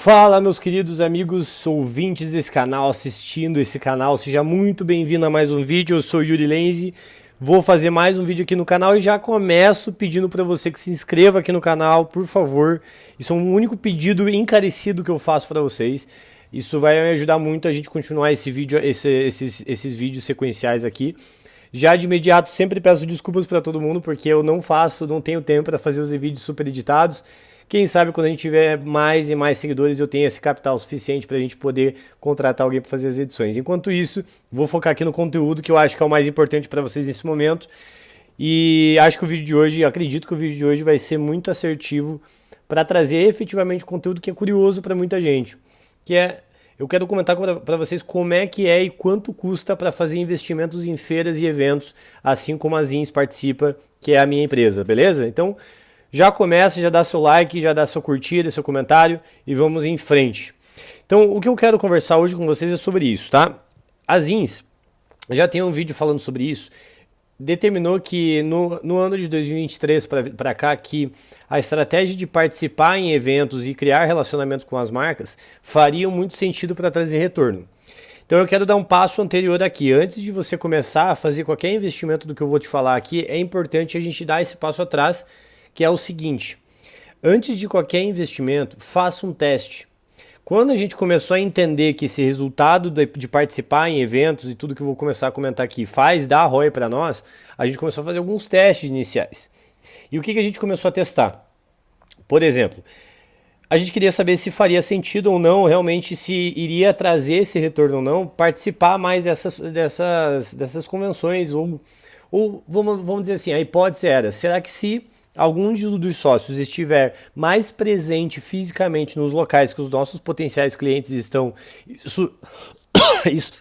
Fala, meus queridos amigos ouvintes desse canal, assistindo esse canal, seja muito bem-vindo a mais um vídeo. Eu sou Yuri Lenzi, vou fazer mais um vídeo aqui no canal e já começo pedindo para você que se inscreva aqui no canal, por favor. Isso é um único pedido encarecido que eu faço para vocês. Isso vai me ajudar muito a gente continuar esse vídeo, esses vídeos sequenciais aqui. Já de imediato sempre peço desculpas para todo mundo porque eu não tenho tempo para fazer os vídeos super editados. Quem sabe quando a gente tiver mais e mais seguidores eu tenho esse capital suficiente para a gente poder contratar alguém para fazer as edições. Enquanto isso, vou focar aqui no conteúdo que eu acho que é o mais importante para vocês nesse momento. E acho que acredito que o vídeo de hoje vai ser muito assertivo para trazer efetivamente conteúdo que é curioso para muita gente. Eu quero comentar para vocês como é que é e quanto custa para fazer investimentos em feiras e eventos, assim como a Zins participa, que é a minha empresa, beleza? Então, já começa, já dá seu like, já dá sua curtida, seu comentário e vamos em frente. Então, o que eu quero conversar hoje com vocês é sobre isso, tá? A Zins, já tem um vídeo falando sobre isso, determinou que no ano de 2023 para cá, que a estratégia de participar em eventos e criar relacionamentos com as marcas faria muito sentido para trazer retorno. Então eu quero dar um passo anterior aqui. Antes de você começar a fazer qualquer investimento do que eu vou te falar aqui, é importante a gente dar esse passo atrás, que é o seguinte: antes de qualquer investimento, faça um teste. Quando a gente começou a entender que esse resultado de participar em eventos e tudo que eu vou começar a comentar aqui dá ROI para nós, a gente começou a fazer alguns testes iniciais. E o que a gente começou a testar? Por exemplo, a gente queria saber se faria sentido ou não, realmente se iria trazer esse retorno ou não, participar mais dessas convenções, ou vamos dizer assim, a hipótese era, será que se algum dos sócios estiver mais presente fisicamente nos locais que os nossos potenciais clientes estão,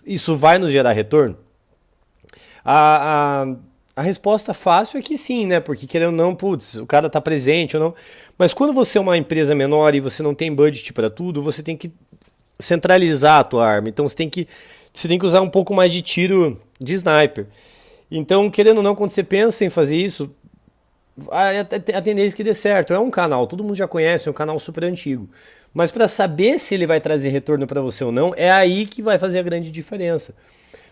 isso vai nos gerar retorno? A resposta fácil é que sim, né? Porque querendo ou não, o cara está presente ou não. Mas quando você é uma empresa menor e você não tem budget para tudo, você tem que centralizar a tua arma. Então você tem que usar um pouco mais de tiro de sniper. Então, querendo ou não, quando você pensa em fazer isso, a tendência é que dê certo. É um canal, todo mundo já conhece, é um canal super antigo. Mas para saber se ele vai trazer retorno para você ou não, é aí que vai fazer a grande diferença.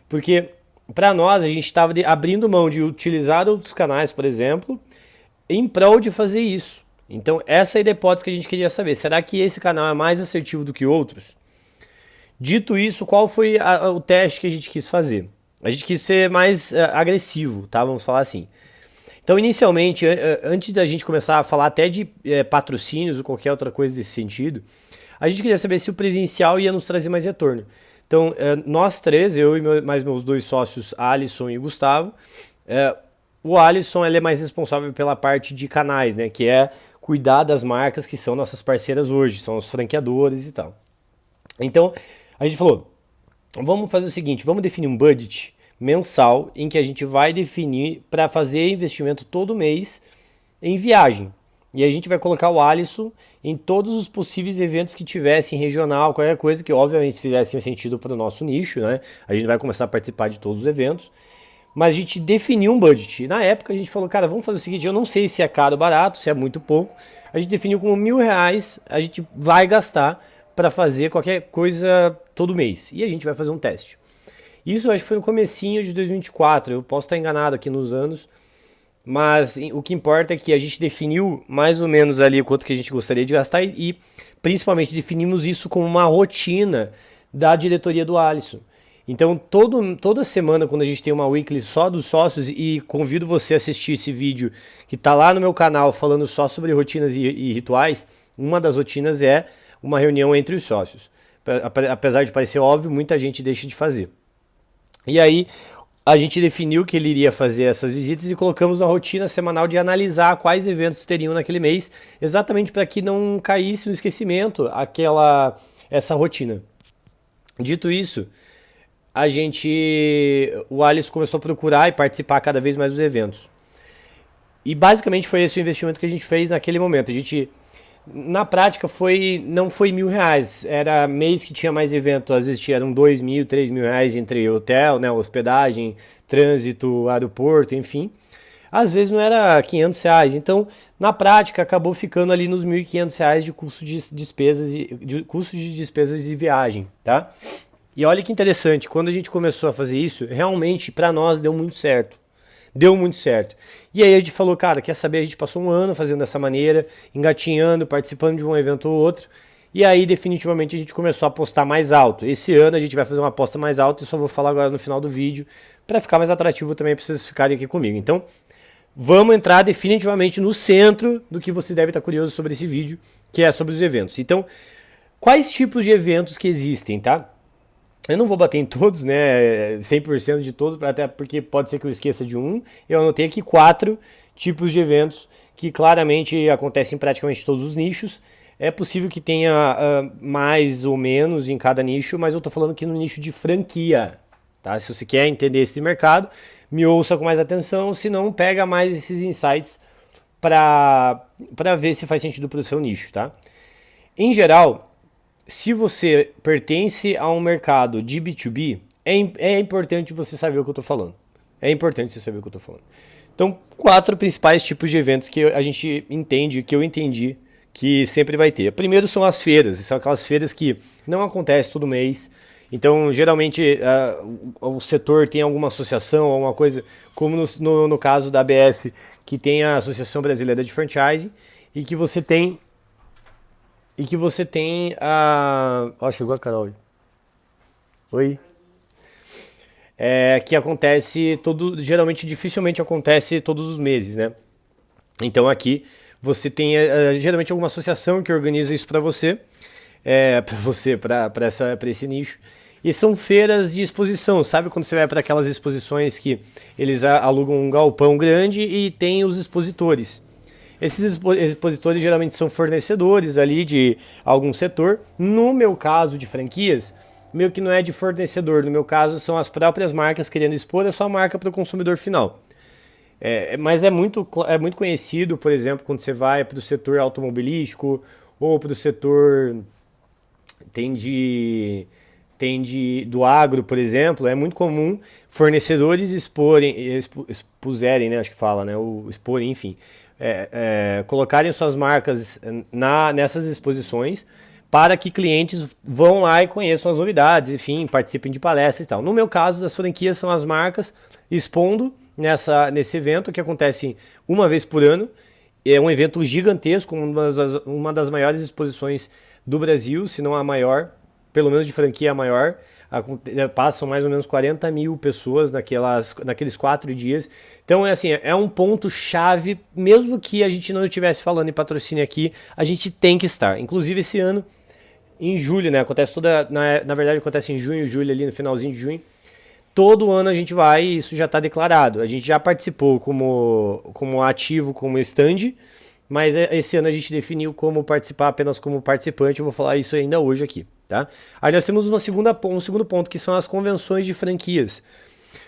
Porque para nós, a gente estava abrindo mão de utilizar outros canais, por exemplo, em prol de fazer isso. Então essa é a hipótese que a gente queria saber. Será que esse canal é mais assertivo do que outros? Dito isso, qual foi o teste que a gente quis fazer? A gente quis ser mais agressivo, tá? Vamos falar assim. Então, inicialmente, antes da gente começar a falar até de patrocínios ou qualquer outra coisa desse sentido, a gente queria saber se o presencial ia nos trazer mais retorno. Então, nós três, eu e mais meus dois sócios, Alisson e Gustavo, o Alisson ele é mais responsável pela parte de canais, né, que é cuidar das marcas que são nossas parceiras hoje, são os franqueadores e tal. Então, a gente falou, vamos fazer o seguinte, vamos definir um budget mensal em que a gente vai definir para fazer investimento todo mês em viagem. E a gente vai colocar o Alisson em todos os possíveis eventos que tivessem regional, qualquer coisa que obviamente fizesse sentido para o nosso nicho, né? A gente vai começar a participar de todos os eventos. Mas a gente definiu um budget. Na época a gente falou, cara, vamos fazer o seguinte, eu não sei se é caro ou barato, se é muito pouco. A gente definiu como R$1.000 a gente vai gastar para fazer qualquer coisa todo mês. E a gente vai fazer um teste. Isso acho que foi no comecinho de 2024, eu posso estar enganado aqui nos anos, mas o que importa é que a gente definiu mais ou menos ali quanto que a gente gostaria de gastar e principalmente definimos isso como uma rotina da diretoria do Alisson. Então toda semana quando a gente tem uma weekly só dos sócios, e convido você a assistir esse vídeo que está lá no meu canal falando só sobre rotinas e rituais, uma das rotinas é uma reunião entre os sócios. Apesar de parecer óbvio, muita gente deixa de fazer. E aí a gente definiu que ele iria fazer essas visitas e colocamos a rotina semanal de analisar quais eventos teriam naquele mês, exatamente para que não caísse no esquecimento essa rotina. Dito isso, o Alisson começou a procurar e participar cada vez mais dos eventos. E basicamente foi esse o investimento que a gente fez naquele momento. Na prática não foi R$1.000, era mês que tinha mais evento, às vezes eram R$2.000, R$3.000 entre hotel, né, hospedagem, trânsito, aeroporto, enfim. Às vezes não era R$ 500, então na prática acabou ficando ali nos R$ 1.500 de custo de despesas custo de despesas de viagem, tá? E olha que interessante, quando a gente começou a fazer isso, realmente para nós deu muito certo. Deu muito certo. E aí a gente falou, cara, quer saber? A gente passou um ano fazendo dessa maneira, engatinhando, participando de um evento ou outro. E aí definitivamente a gente começou a apostar mais alto. Esse ano a gente vai fazer uma aposta mais alta e só vou falar agora no final do vídeo para ficar mais atrativo também para vocês ficarem aqui comigo. Então, vamos entrar definitivamente no centro do que você deve estar curioso sobre esse vídeo, que é sobre os eventos. Então, quais tipos de eventos que existem, tá? Eu não vou bater em todos, né? 100% de todos, até porque pode ser que eu esqueça de um. Eu anotei aqui 4 tipos de eventos que claramente acontecem em praticamente todos os nichos. É possível que tenha mais ou menos em cada nicho, mas eu estou falando aqui no nicho de franquia. Tá? Se você quer entender esse mercado, me ouça com mais atenção, se não, pega mais esses insights para ver se faz sentido para o seu nicho. Tá? Em geral, se você pertence a um mercado de B2B, é importante você saber o que eu estou falando. É importante você saber o que eu estou falando. Então, 4 principais tipos de eventos que a gente entende, que eu entendi que sempre vai ter. Primeiro são as feiras, são aquelas feiras que não acontecem todo mês. Então, geralmente, o setor tem alguma associação, alguma coisa, como no caso da ABF, que tem a Associação Brasileira de Franchise, e que você tem a... Ó, chegou a Carol. Oi. Que acontece geralmente dificilmente acontece todos os meses, né? Então aqui você tem geralmente alguma associação que organiza isso para você, para esse nicho. E são feiras de exposição, sabe quando você vai para aquelas exposições que eles alugam um galpão grande e tem os expositores. Esses expositores geralmente são fornecedores ali de algum setor. No meu caso de franquias, meio que não é de fornecedor. No meu caso, são as próprias marcas querendo expor a sua marca para o consumidor final. Mas é muito conhecido, por exemplo, quando você vai para o setor automobilístico ou para o setor do agro, por exemplo. É muito comum fornecedores expuserem, né, acho que fala, né, ou exporem, enfim, colocarem suas marcas nessas exposições para que clientes vão lá e conheçam as novidades, enfim, participem de palestras e tal. No meu caso, as franquias são as marcas expondo nesse evento que acontece uma vez por ano. É um evento gigantesco, uma das maiores exposições do Brasil, se não a maior, pelo menos de franquia a maior. Passam mais ou menos 40 mil pessoas naqueles 4 dias. Então é um ponto chave, mesmo que a gente não estivesse falando em patrocínio aqui, a gente tem que estar. Inclusive esse ano, em julho, né? Na verdade acontece em junho, julho, ali no finalzinho de junho. Todo ano a gente vai, e isso já está declarado. A gente já participou como ativo, como stand, mas esse ano a gente definiu como participar apenas como participante. Eu vou falar isso ainda hoje aqui, tá? Aí nós temos um segundo ponto, que são as convenções de franquias.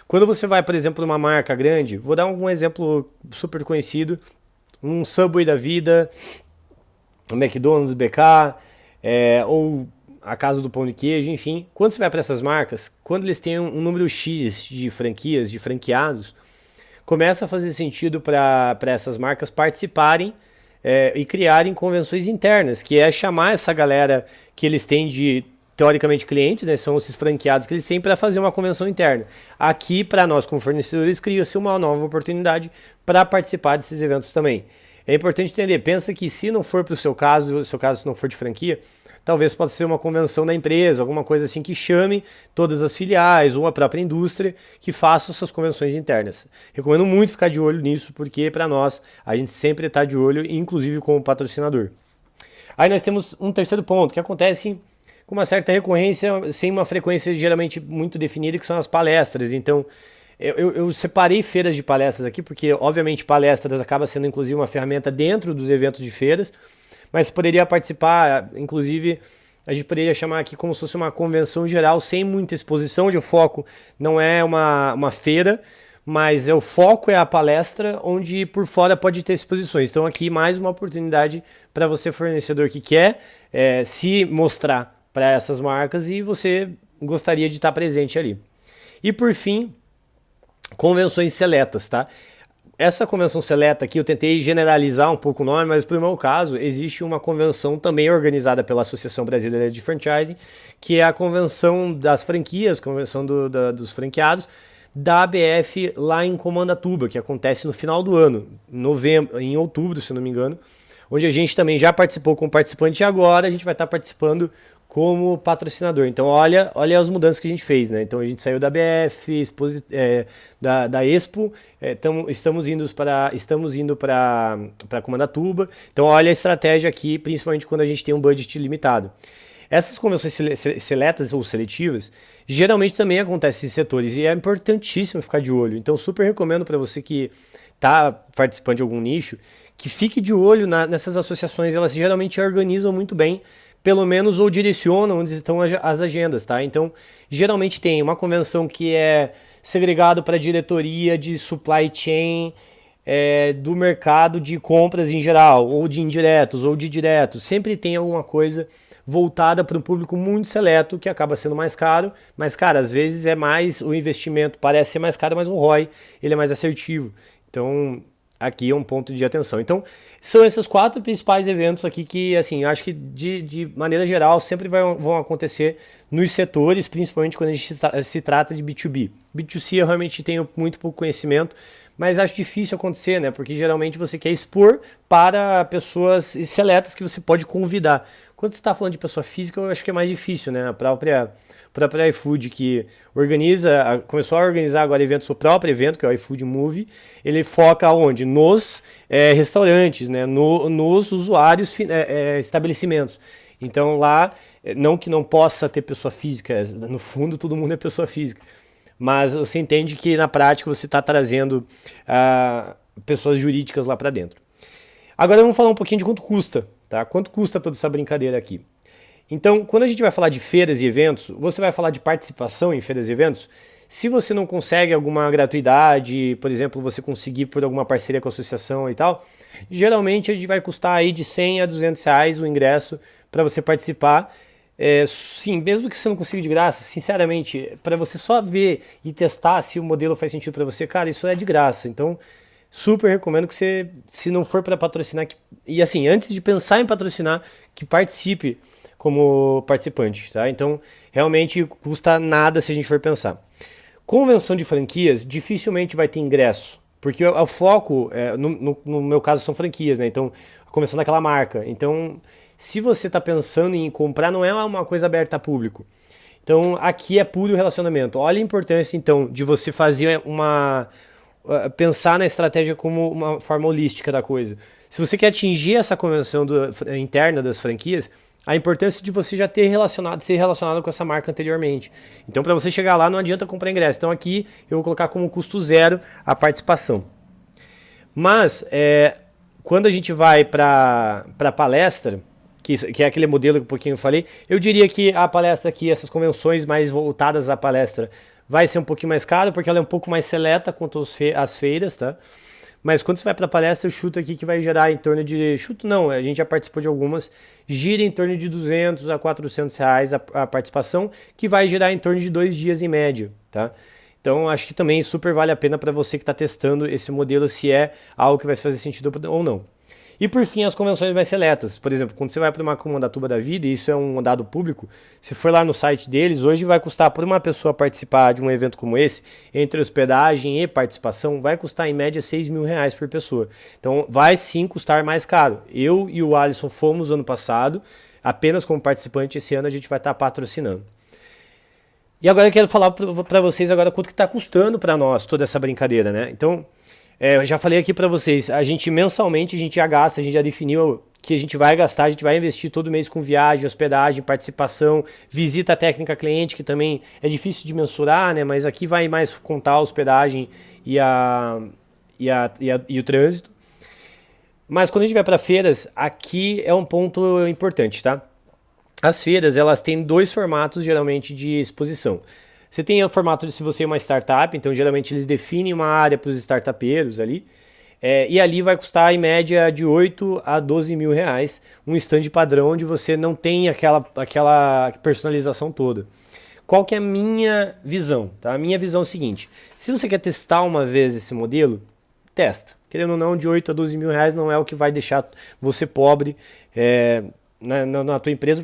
Quando você vai, por exemplo, numa marca grande, vou dar um exemplo super conhecido, um Subway da vida, um McDonald's, BK, ou a Casa do Pão de Queijo, enfim. Quando você vai para essas marcas, quando eles têm um número X de franquias, de franqueados, começa a fazer sentido para essas marcas participarem e criarem convenções internas, que é chamar essa galera que eles têm de, teoricamente, clientes, né, são esses franqueados que eles têm, para fazer uma convenção interna. Aqui, para nós como fornecedores, cria-se uma nova oportunidade para participar desses eventos também. É importante entender, pensa que se não for para o seu caso se não for de franquia, talvez possa ser uma convenção da empresa, alguma coisa assim que chame todas as filiais ou a própria indústria que faça suas convenções internas. Recomendo muito ficar de olho nisso, porque para nós, a gente sempre está de olho, inclusive como patrocinador. Aí nós temos um terceiro ponto, que acontece com uma certa recorrência, sem uma frequência geralmente muito definida, que são as palestras. Então, eu separei feiras de palestras aqui, porque obviamente palestras acaba sendo inclusive uma ferramenta dentro dos eventos de feiras, mas poderia participar, inclusive a gente poderia chamar aqui como se fosse uma convenção geral, sem muita exposição, onde o foco não é uma feira, mas o foco é a palestra, onde por fora pode ter exposições. Então aqui mais uma oportunidade para você, fornecedor, que quer se mostrar para essas marcas e você gostaria de estar presente ali. E por fim, convenções seletas, tá? essa convenção seleta aqui, eu tentei generalizar um pouco o nome, mas para o meu caso, existe uma convenção também organizada pela Associação Brasileira de Franchising, que é a convenção das franquias, convenção dos franqueados, da ABF lá em Comandatuba, que acontece no final do ano, em outubro, se não me engano, onde a gente também já participou como participante e agora a gente vai estar participando como patrocinador. Então olha as mudanças que a gente fez, né? Então a gente saiu da BF, da Expo, estamos indo para Comandatuba. Então olha a estratégia aqui, principalmente quando a gente tem um budget limitado. Essas convenções seletas ou seletivas geralmente também acontecem em setores e é importantíssimo ficar de olho. Então super recomendo para você que está participando de algum nicho que fique de olho nessas associações. Elas geralmente organizam muito bem, pelo menos, ou direcionam onde estão as agendas, tá? Então, geralmente tem uma convenção que é segregado para a diretoria de supply chain do mercado de compras em geral, ou de indiretos, ou de diretos. Sempre tem alguma coisa voltada para um público muito seleto, que acaba sendo mais caro, mas, cara, às vezes o investimento parece ser mais caro, mas o ROI ele é mais assertivo. Então, aqui é um ponto de atenção. Então, são esses 4 principais eventos aqui que, assim, acho que de maneira geral sempre vão acontecer nos setores, principalmente quando a gente se trata de B2B. B2C eu realmente tenho muito pouco conhecimento, mas acho difícil acontecer, né? Porque geralmente você quer expor para pessoas seletas que você pode convidar. Quando você está falando de pessoa física, eu acho que é mais difícil, né? A própria iFood, que começou a organizar agora o próprio evento, que é o iFood Movie, ele foca onde? Nos restaurantes, né? Nos usuários, estabelecimentos. Então lá, não que não possa ter pessoa física, no fundo todo mundo é pessoa física, mas você entende que na prática você está trazendo pessoas jurídicas lá para dentro. Agora vamos falar um pouquinho de quanto custa, tá? Quanto custa toda essa brincadeira aqui? Então, quando a gente vai falar de feiras e eventos, você vai falar de participação em feiras e eventos. Se você não consegue alguma gratuidade, por exemplo, você conseguir por alguma parceria com a associação e tal, geralmente a gente vai custar aí de 100 a 200 reais o ingresso para você participar. Sim, mesmo que você não consiga de graça, sinceramente, para você só ver e testar se o modelo faz sentido para você, cara, isso é de graça. Então, super recomendo que você, se não for para patrocinar, e assim, antes de pensar em patrocinar, que participe como participante, tá? Então, realmente custa nada se a gente for pensar. Convenção de franquias dificilmente vai ter ingresso, porque o foco, no meu caso, são franquias, né? Então, a convenção daquela marca. Então, se você está pensando em comprar, não é uma coisa aberta a público. Então, aqui é puro relacionamento. Olha a importância, então, de você fazer pensar na estratégia como uma forma holística da coisa. Se você quer atingir essa convenção interna das franquias, a importância de você já ter ser relacionado com essa marca anteriormente. Então, para você chegar lá, não adianta comprar ingresso. Então, aqui eu vou colocar como custo zero a participação. Mas, quando a gente vai para a palestra, que é aquele modelo que um pouquinho eu falei, eu diria que a palestra aqui, essas convenções mais voltadas à palestra, vai ser um pouquinho mais caro, porque ela é um pouco mais seleta quanto às feiras, tá? Mas quando você vai para a palestra, eu chuto aqui que vai gerar em torno de... Chuto não, a gente já participou de algumas. Gira em torno de 200 a 400 reais a participação, que vai gerar em torno de 2 dias em média, tá? Então, acho que também super vale a pena para você que está testando esse modelo, se é algo que vai fazer sentido ou não. E por fim, as convenções mais seletas. Por exemplo, quando você vai para uma Comandatuba da vida, e isso é um dado público, se for lá no site deles, hoje vai custar por uma pessoa participar de um evento como esse, entre hospedagem e participação, vai custar em média 6 mil reais por pessoa. Então vai sim custar mais caro. Eu e o Alisson fomos ano passado, apenas como participante, esse ano a gente vai estar patrocinando. E agora eu quero falar para vocês agora quanto que está custando para nós toda essa brincadeira, né? Então, eu já falei aqui para vocês, a gente mensalmente a gente já gasta, a gente já definiu que a gente vai gastar, a gente vai investir todo mês com viagem, hospedagem, participação, visita técnica cliente, que também é difícil de mensurar, né? Mas aqui vai mais contar a hospedagem e o trânsito. Mas quando a gente vai para feiras, aqui é um ponto importante, tá? As feiras, elas têm 2 formatos geralmente de exposição. Você tem o formato de se você é uma startup, então geralmente eles definem uma área para os startupeiros ali, e ali vai custar em média de 8 a 12 mil reais um stand padrão onde você não tem aquela personalização toda. Qual que é a minha visão? Tá? A minha visão é o seguinte, se você quer testar uma vez esse modelo, testa. Querendo ou não, de 8 a 12 mil reais não é o que vai deixar você pobre na tua empresa,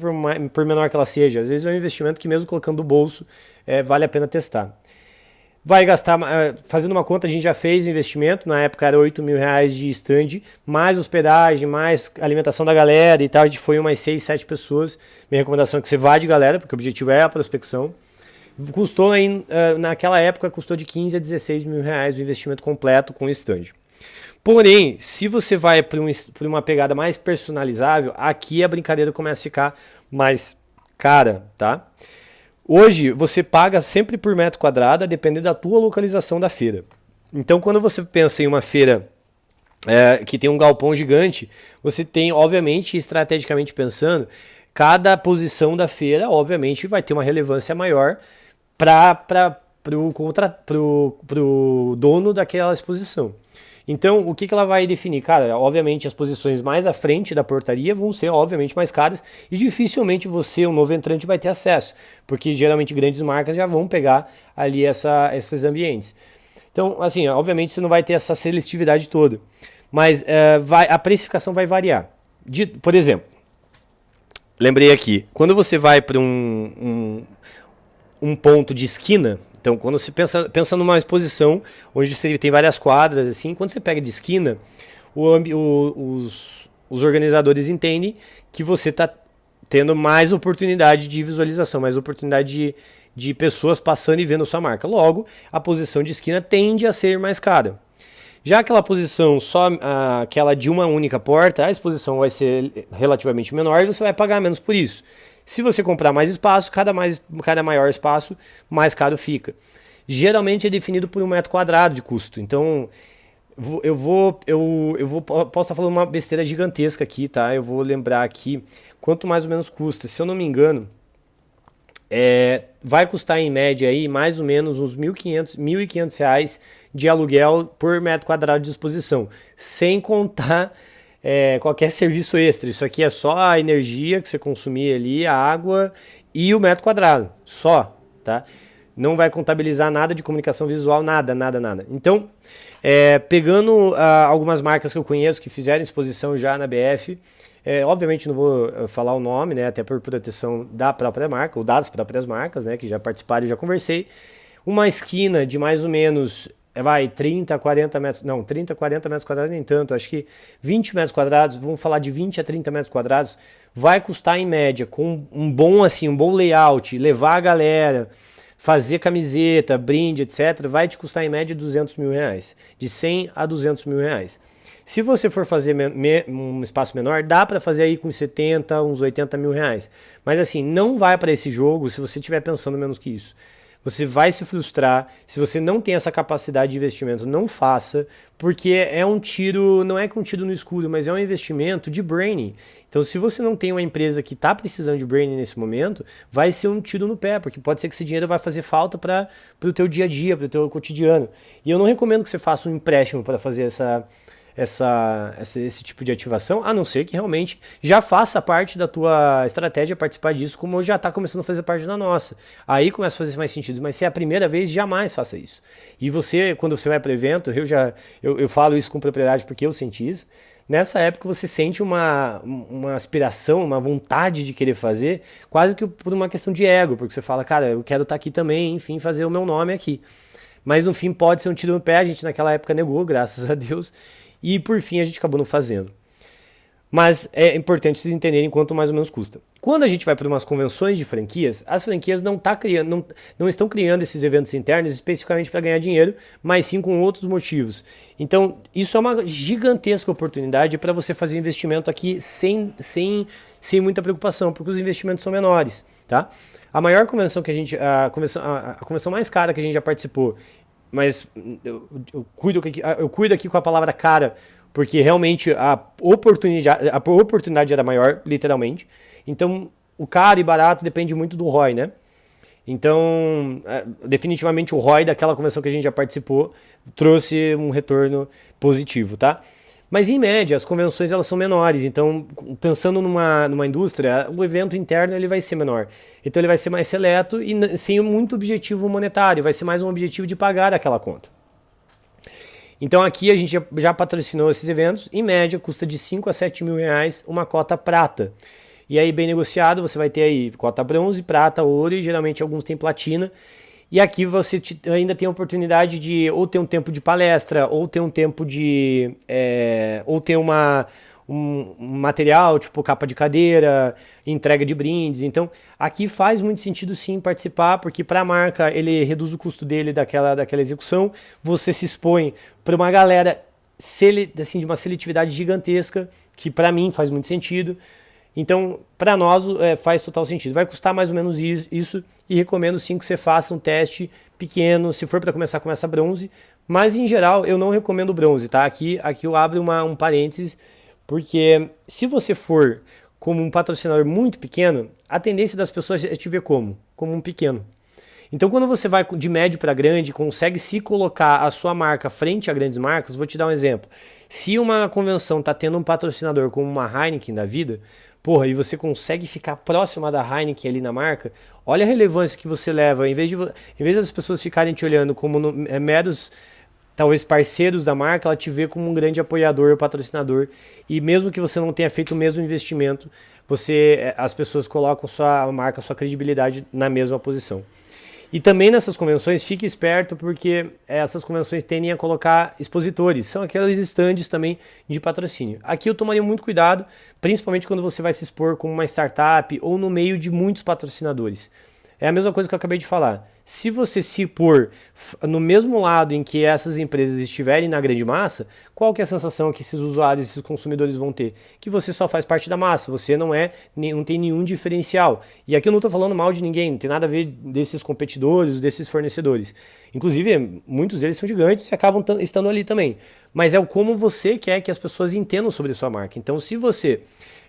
por menor que ela seja. Às vezes é um investimento que mesmo colocando do bolso, vale a pena testar. Vai gastar, fazendo uma conta, a gente já fez o investimento, na época era 8 mil reais de stand, mais hospedagem, mais alimentação da galera e tal, a gente foi umas 6, 7 pessoas. Minha recomendação é que você vá de galera, porque o objetivo é a prospecção. Custou aí, naquela época, custou de 15 a 16 mil reais o investimento completo com o stand. Porém, se você vai para uma pegada mais personalizável, aqui a brincadeira começa a ficar mais cara, tá? Hoje você paga sempre por metro quadrado, a depender da tua localização da feira. Então, quando você pensa em uma feira que tem um galpão gigante, você tem, obviamente, estrategicamente pensando, cada posição da feira, obviamente, vai ter uma relevância maior para o dono daquela exposição. Então, o que ela vai definir? Cara, obviamente as posições mais à frente da portaria vão ser, obviamente, mais caras e dificilmente você, um novo entrante, vai ter acesso, porque geralmente grandes marcas já vão pegar ali esses ambientes. Então, assim, obviamente você não vai ter essa seletividade toda, mas a precificação vai variar. Por exemplo, lembrei aqui, quando você vai para um ponto de esquina, então, quando você pensa numa exposição onde você tem várias quadras, assim, quando você pega de esquina, os organizadores entendem que você está tendo mais oportunidade de visualização, mais oportunidade de pessoas passando e vendo a sua marca. Logo, a posição de esquina tende a ser mais cara. Já aquela posição só aquela de uma única porta, a exposição vai ser relativamente menor e você vai pagar menos por isso. Se você comprar mais espaço, cada maior espaço, mais caro fica. Geralmente é definido por um metro quadrado de custo. Então, posso estar falando uma besteira gigantesca aqui, tá? Eu vou lembrar aqui quanto mais ou menos custa. Se eu não me engano, vai custar em média aí mais ou menos uns R$ 1.500 reais de aluguel por metro quadrado de exposição, sem contar qualquer serviço extra. Isso aqui é só a energia que você consumir ali, a água e o metro quadrado, só, tá? Não vai contabilizar nada de comunicação visual, nada. Então, pegando algumas marcas que eu conheço que fizeram exposição já na BF, obviamente não vou falar o nome, né, até por proteção da própria marca, ou das próprias marcas, né, que já participaram e já conversei. Uma esquina de mais ou menos 30, 40 metros, não, 30, 40 metros quadrados nem tanto, acho que 20 metros quadrados, vamos falar de 20 a 30 metros quadrados, vai custar em média, com um bom layout, levar a galera, fazer camiseta, brinde, etc., vai te custar em média 200 mil reais, de 100 a 200 mil reais. Se você for fazer um espaço menor, dá para fazer aí com 70, uns 80 mil reais. Mas assim, não vai para esse jogo se você estiver pensando menos que isso. Você vai se frustrar. Se você não tem essa capacidade de investimento, não faça, porque é um tiro, não é que um tiro no escuro, mas é um investimento de branding. Então, se você não tem uma empresa que está precisando de branding nesse momento, vai ser um tiro no pé, porque pode ser que esse dinheiro vai fazer falta para o teu dia a dia, para o teu cotidiano. E eu não recomendo que você faça um empréstimo para fazer esse tipo de ativação, a não ser que realmente já faça parte da tua estratégia participar disso, como já está começando a fazer parte da nossa. Aí começa a fazer mais sentido, mas se é a primeira vez, jamais faça isso. E você, quando você vai para o evento, eu falo isso com propriedade porque eu senti isso, nessa época você sente uma aspiração, uma vontade de querer fazer, quase que por uma questão de ego, porque você fala, cara, eu quero estar aqui também, enfim, fazer o meu nome aqui. Mas no fim pode ser um tiro no pé, a gente naquela época negou, graças a Deus, e por fim a gente acabou não fazendo. Mas é importante vocês entenderem quanto mais ou menos custa. Quando a gente vai para umas convenções de franquias, as franquias não estão criando esses eventos internos especificamente para ganhar dinheiro, mas sim com outros motivos. Então, isso é uma gigantesca oportunidade para você fazer investimento aqui sem muita preocupação, porque os investimentos são menores, tá? A maior convenção que a convenção mais cara que a gente já participou, mas eu cuido aqui com a palavra cara, porque realmente a oportunidade era maior, literalmente. Então, o caro e barato depende muito do ROI, né? Então, definitivamente o ROI daquela convenção que a gente já participou trouxe um retorno positivo, tá? Mas em média, as convenções elas são menores, então pensando numa indústria, o evento interno ele vai ser menor. Então ele vai ser mais seleto e sem muito objetivo monetário, vai ser mais um objetivo de pagar aquela conta. Então aqui a gente já patrocinou esses eventos, em média custa de 5 a 7 mil reais uma cota prata. E aí bem negociado você vai ter aí cota bronze, prata, ouro e geralmente alguns tem platina. E aqui você ainda tem a oportunidade de ou ter um tempo de palestra, ou ter um tempo de... ou ter um material, tipo capa de cadeira, entrega de brindes. Então, aqui faz muito sentido sim participar, porque para a marca ele reduz o custo dele daquela execução, você se expõe para uma galera assim, de uma seletividade gigantesca, que para mim faz muito sentido. Então, para nós faz total sentido. Vai custar mais ou menos isso e recomendo sim que você faça um teste pequeno. Se for para começar, começa bronze. Mas, em geral, eu não recomendo bronze, tá? Aqui eu abro um parênteses, porque se você for como um patrocinador muito pequeno, a tendência das pessoas é te ver como um pequeno. Então, quando você vai de médio para grande, consegue se colocar a sua marca frente a grandes marcas, vou te dar um exemplo. Se uma convenção está tendo um patrocinador como uma Heineken da vida, porra, e você consegue ficar próxima da Heineken ali na marca, olha a relevância que você leva. Em vez das pessoas ficarem te olhando como meros, talvez, parceiros da marca, ela te vê como um grande apoiador ou patrocinador. E mesmo que você não tenha feito o mesmo investimento, as pessoas colocam sua marca, sua credibilidade na mesma posição. E também nessas convenções, fique esperto, porque essas convenções tendem a colocar expositores. São aqueles estandes também de patrocínio. Aqui eu tomaria muito cuidado, principalmente quando você vai se expor como uma startup ou no meio de muitos patrocinadores. É a mesma coisa que eu acabei de falar. Se você se pôr no mesmo lado em que essas empresas estiverem na grande massa, qual que é a sensação que esses usuários, esses consumidores vão ter? Que você só faz parte da massa, você não tem nenhum diferencial. E aqui eu não estou falando mal de ninguém, não tem nada a ver desses competidores, desses fornecedores. Inclusive, muitos deles são gigantes e acabam estando ali também. Mas é como você quer que as pessoas entendam sobre a sua marca. Então, se você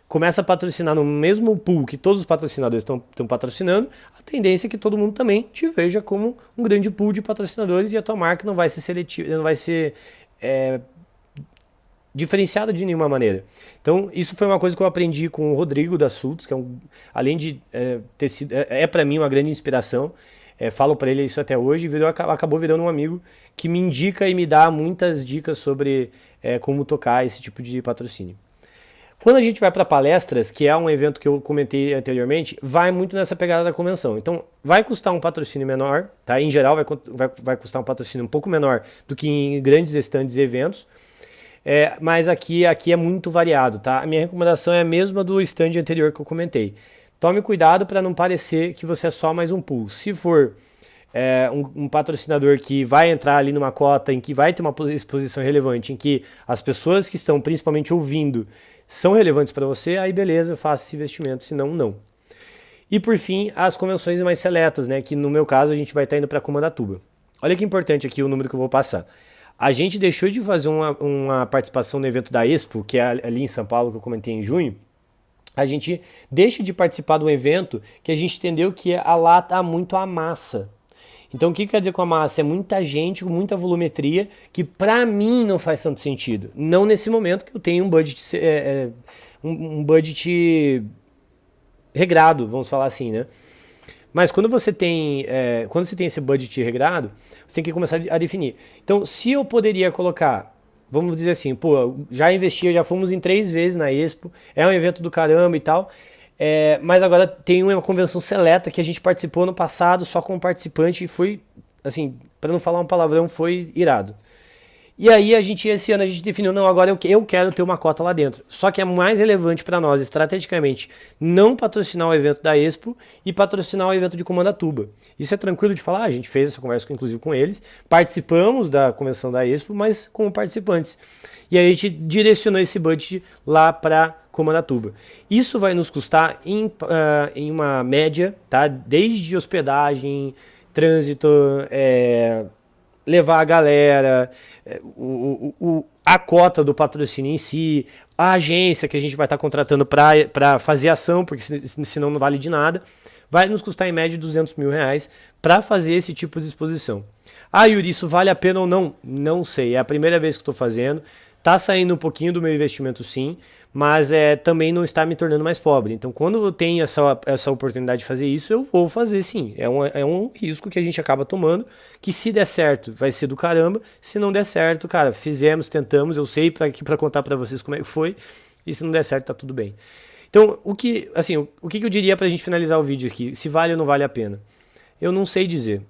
começa a patrocinar no mesmo pool que todos os patrocinadores estão patrocinando, a tendência é que todo mundo também te veja como um grande pool de patrocinadores e a tua marca não vai ser seletiva, não vai ser diferenciada de nenhuma maneira. Então, isso foi uma coisa que eu aprendi com o Rodrigo da Sultos, que além de ter sido, para mim uma grande inspiração. Falo para ele isso até hoje e acabou virando um amigo que me indica e me dá muitas dicas sobre como tocar esse tipo de patrocínio. Quando a gente vai para palestras, que é um evento que eu comentei anteriormente, vai muito nessa pegada da convenção. Então, vai custar um patrocínio menor, tá? Em geral, vai custar um patrocínio um pouco menor do que em grandes estandes e eventos, mas aqui é muito variado, tá? A minha recomendação é a mesma do stand anterior que eu comentei. Tome cuidado para não parecer que você é só mais um pool. Se for um patrocinador que vai entrar ali numa cota em que vai ter uma exposição relevante, em que as pessoas que estão principalmente ouvindo são relevantes para você, aí beleza, faça esse investimento, senão não. E por fim, as convenções mais seletas, né, que no meu caso a gente vai estar indo para Comandatuba. Olha que importante aqui o número que eu vou passar. A gente deixou de fazer uma participação no evento da Expo, que é ali em São Paulo, que eu comentei em junho. A gente deixa de participar de um evento que a gente entendeu que lá está muito a massa. Então, o que quer dizer com a massa? É muita gente, com muita volumetria, que para mim não faz tanto sentido. Não nesse momento que eu tenho um budget, um budget regrado, vamos falar assim, né? Mas quando você tem esse budget regrado, você tem que começar a definir. Então, se eu poderia colocar, vamos dizer assim, pô, já fomos em 3 vezes na Expo, é um evento do caramba e tal, mas agora tem uma convenção seleta que a gente participou no passado só como participante e foi, assim, para não falar um palavrão, foi irado. E aí esse ano a gente definiu, não, agora eu quero ter uma cota lá dentro. Só que é mais relevante para nós, estrategicamente, não patrocinar o evento da Expo e patrocinar o evento de Comandatuba. Isso é tranquilo de falar, a gente fez essa conversa inclusive com eles, participamos da convenção da Expo, mas como participantes. E aí a gente direcionou esse budget lá para Comandatuba. Isso vai nos custar em uma média, tá? Desde hospedagem, trânsito, levar a galera, a cota do patrocínio em si, a agência que a gente vai estar contratando para fazer ação, porque senão não vale de nada, vai nos custar em média R$200 mil para fazer esse tipo de exposição. Ah, Yuri, isso vale a pena ou não? Não sei, é a primeira vez que estou fazendo, está saindo um pouquinho do meu investimento sim, mas também não está me tornando mais pobre. Então, quando eu tenho essa oportunidade de fazer isso, eu vou fazer sim. É um risco que a gente acaba tomando, que se der certo, vai ser do caramba. Se não der certo, cara, fizemos, tentamos, eu sei para contar para vocês como é que foi, e se não der certo, tá tudo bem. Então, o que eu diria pra gente finalizar o vídeo aqui? Se vale ou não vale a pena? Eu não sei dizer.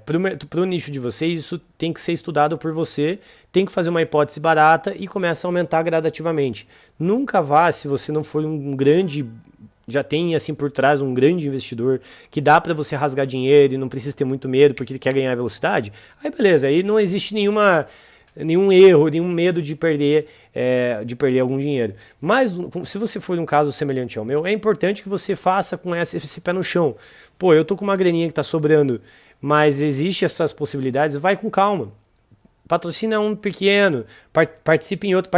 Para o nicho de vocês, isso tem que ser estudado por você, tem que fazer uma hipótese barata e começa a aumentar gradativamente. Nunca vá, se você não for um grande, já tem assim por trás um grande investidor, que dá para você rasgar dinheiro e não precisa ter muito medo porque quer ganhar velocidade, aí beleza, aí não existe nenhum erro, nenhum medo de perder algum dinheiro. Mas se você for um caso semelhante ao meu, é importante que você faça com esse pé no chão. Pô, eu tô com uma graninha que tá sobrando, mas existe essas possibilidades, vai com calma. Patrocina um pequeno, participa em outro,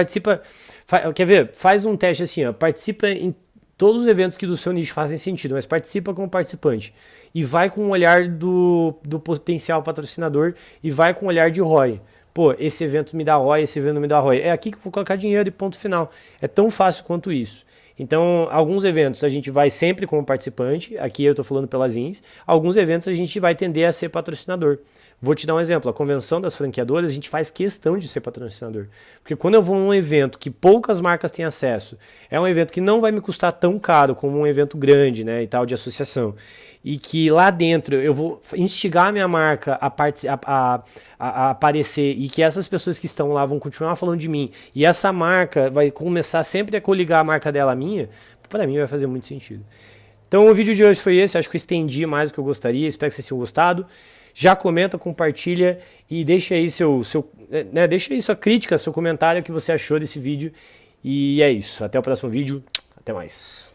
quer ver? Faz um teste assim, ó, participa em todos os eventos que do seu nicho fazem sentido, mas participa como participante. E vai com o olhar do potencial patrocinador e vai com o olhar de ROI. Pô, esse evento me dá ROI, esse evento me dá ROI. É aqui que eu vou colocar dinheiro e ponto final. É tão fácil quanto isso. Então, alguns eventos a gente vai sempre como participante, aqui eu estou falando pelas INS, alguns eventos a gente vai tender a ser patrocinador. Vou te dar um exemplo, a convenção das franqueadoras a gente faz questão de ser patrocinador, porque quando eu vou num evento que poucas marcas têm acesso, é um evento que não vai me custar tão caro como um evento grande, né, e tal, de associação, e que lá dentro eu vou instigar a minha marca a aparecer e que essas pessoas que estão lá vão continuar falando de mim e essa marca vai começar sempre a coligar a marca dela à minha, para mim vai fazer muito sentido. Então o vídeo de hoje foi esse, acho que eu estendi mais do que eu gostaria, espero que vocês tenham gostado. Já comenta, compartilha e deixa aí deixa aí sua crítica, seu comentário, o que você achou desse vídeo. E é isso, até o próximo vídeo, até mais.